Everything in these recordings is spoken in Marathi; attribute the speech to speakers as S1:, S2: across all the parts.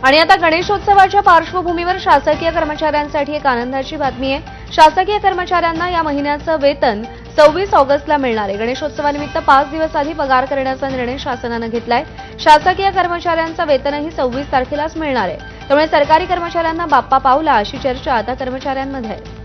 S1: आणि आता गणेशोत्सवाच्या पार्श्वभूमीवर शासकीय कर्मचाऱ्यांसाठी एक आनंदाची बातमी आहे। शासकीय कर्मचाऱ्यांना या महिन्याचं वेतन 26 ऑगस्टला मिळणार आहे। गणेशोत्सवानिमित्त 5 दिवस आधी पगार करण्याचा निर्णय शासनाने घेतलाय। शासकीय कर्मचाऱ्यांचं वेतनही 26 तारखेलाच मिळणार आहे। त्यामुळे सरकारी कर्मचाऱ्यांना बाप्पा पावला अशी चर्चा आता कर्मचाऱ्यांमध्ये आहे।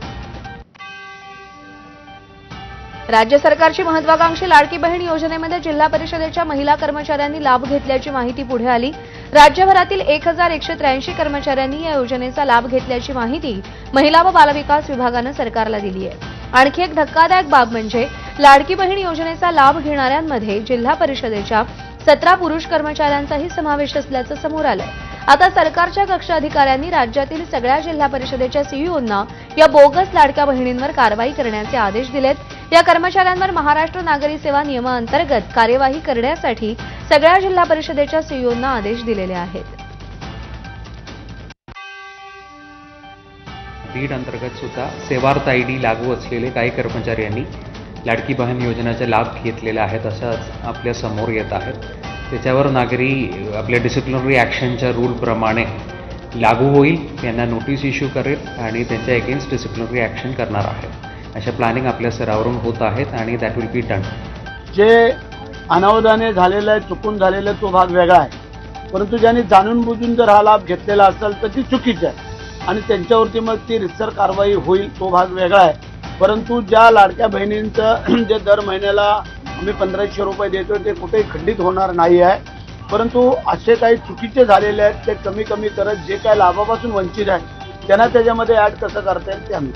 S1: राज्य सरकारची महत्वाकांक्षी लाडकी बहीण योजनेमध्ये जिल्हा परिषदेच्या महिला कर्मचाऱ्यांनी लाभ घेतल्याची माहिती पुढे आली। राज्यभरातील 1183 कर्मचाऱ्यांनी या योजनेचा लाभ घेतल्याची माहिती महिला व बालविकास विभागाने सरकारला दिली आहे। आणखी एक धक्कादायक बाब म्हणजे लाडकी बहीण योजनेचा लाभ घेणाऱ्यांमध्ये जिल्हा परिषदेच्या 17 पुरुष कर्मचाऱ्यांचाही समावेश असल्याचं समोर आलंय। आता सरकारच्या कक्ष अधिकाऱ्यांनी राज्यातील सगळ्या जिल्हा परिषदेच्या सीईओंना या बोगस लाडक्या बहिणींवर कारवाई करण्याचे आदेश दिलेत। या कर्मचाऱ्यांवर महाराष्ट्र नागरी सेवा नियमाअंतर्गत कार्यवाही करण्यासाठी सगळ्या जिल्हा परिषदेच्या सीईओंना आदेश दिलेले आहेत।
S2: बीड अंतर्गत सुद्धा सेवार्थ आयडी लागू असलेले काही कर्मचारी यांनी लाडकी बहीण योजनेचा लाभ घेतलेला आहे असं आपल्या समोर येत आहे। त्याच्यावर नागरी आपल्या डिसिप्लिनरी ॲक्शनच्या रूलप्रमाणे लागू होईल, त्यांना नोटीस इश्यू करेल आणि त्यांच्या अगेन्स्ट डिसिप्लिनरी ॲक्शन करणार आहे। अशा प्लॅनिंग आपल्या स्तरावरून होत आहेत आणि दॅट विल बी डन।
S3: जे अनावधाने झालेलं आहे, चुकून झालेलं तो भाग वेगळा आहे, परंतु ज्यांनी जाणून बुजून जर हा लाभ घेतलेला असेल तर ती चुकीची आहे आणि त्यांच्यावरती मग ती रितसर कारवाई होईल, तो भाग वेगळा आहे। परंतु ज्या लाडक्या बहिणींचं जे दर महिन्याला आम्ही 1500 रुपये देतो ते कुठेही खंडित होणार नाही आहे, परंतु असे काही चुकीचे झालेले आहेत ते कमी कमी करत जे काही लाभापासून वंचित आहेत त्यांना त्याच्यामध्ये ॲड कसं करता येईल ते आम्ही।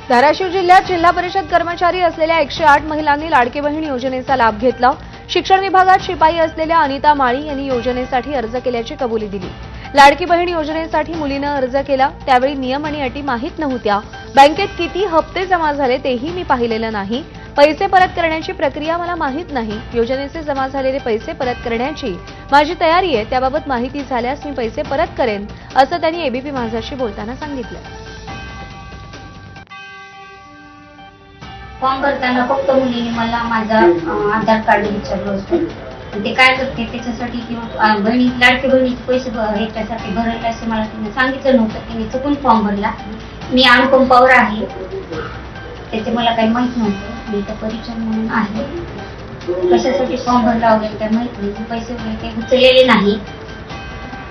S1: धाराशिव जिल्ह्यात जिल्हा परिषद कर्मचारी असलेल्या 108 महिलांनी लाडकी बहीण योजनेचा लाभ घेतला। शिक्षण विभागात शिपाई असलेल्या अनिता माळी यांनी योजनेसाठी अर्ज केल्याची कबुली दिली। लाडकी बहीण योजनेसाठी मुलीनं अर्ज केला, त्यावेळी नियम आणि अटी माहीत नव्हत्या। बँकेत किती हप्ते जमा झाले तेही मी पाहिलेलं नाही। पैसे परत करण्याची प्रक्रिया मला माहीत नाही। योजनेचे जमा झालेले पैसे परत करण्याची माझी तयारी आहे, त्याबाबत माहिती झाल्यास मी पैसे परत करेन असं त्यांनी एबीपी माझाशी बोलताना सांगितलं।
S4: फॉर्म भरताना फक्त मुलीने मला माझा आधार कार्ड विचारलं होतं। ते काय करते त्याच्यासाठी किंवा लाडकी बहिणीचे पैसे ह्याच्यासाठी भरायला असं मला तिने सांगितलं नव्हतं। तिने चुकून फॉर्म भरला। मी अनुकंपावर आहे, त्याचे मला काही माहित नव्हतं। मी तर परिचय म्हणून आहे, कशासाठी फॉर्म भरला वगैरे काही माहित नाही। पैसे वगैरे काही उचललेले नाही,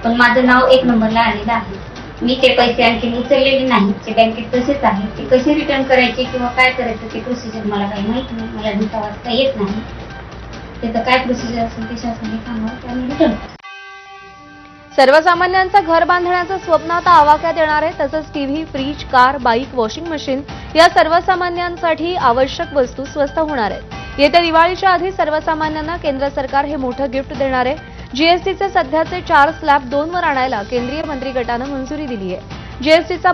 S4: पण माझं नाव 1 नंबरला आलेलं आहे। मी ते पैसे आणखी उचललेले नाही, ते बँकेत तसेच आहे। ते कसे रिटर्न करायचे किंवा काय करायचं ते प्रोसिजर मला काही माहित नाही। मला लिहिता वाचता येत नाही, त्याचं काय प्रोसिजर असेल ते शासनाने सांगावं त्याने रिटर्न।
S1: सर्वसामान्यांचं घर बांधण्याचं स्वप्न आता आवाक्यात येणार आहे। तसंच TV, fridge, car, bike, washing machine या सर्वसामान्यांसाठी आवश्यक वस्तू स्वस्त होणार आहेत। येत्या दिवाळीच्या आधी सर्वसामान्यांना केंद्र सरकार हे मोठं गिफ्ट देणार आहे। जीएसटीचे सध्याचे 4 स्लॅब 2 वर आणायला केंद्रीय मंत्रिगटानं मंजुरी दिली आहे। जीएसटीचा